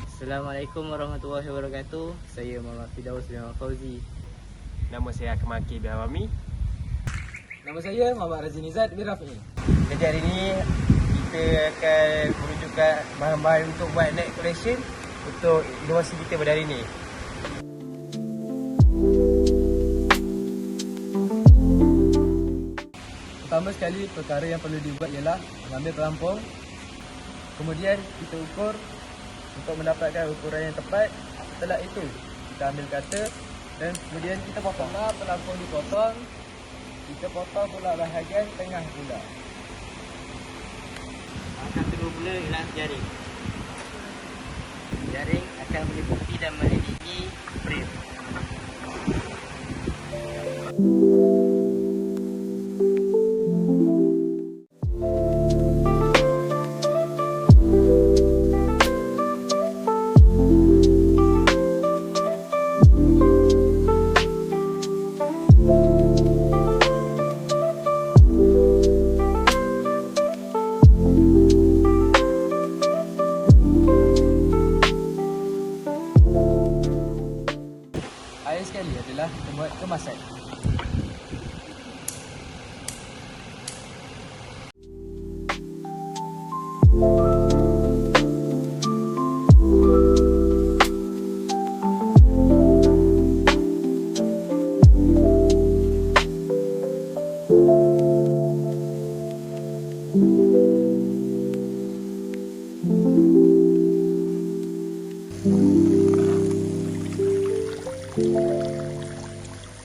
Assalamualaikum warahmatullahi wabarakatuh. Saya Muhammad Firdaus bin Fauzi. Nama saya Akmaki bin Awami. Nama saya Muhammad Razin Izzat bin Rafi. Jadi hari ini kita akan menunjukkan bahan-bahan untuk buat neck collection untuk inovasi kita pada hari ini. Pertama sekali perkara yang perlu dibuat ialah mengambil pelampung. Kemudian kita ukur untuk mendapatkan ukuran yang tepat. Setelah itu kita ambil cutter dan kemudian kita potong. Setelah pelampung dipotong, kita potong pula bahagian tengah pula. Akan kedua pula ialah jaring. Jaring akan meliputi dan melindungi frame.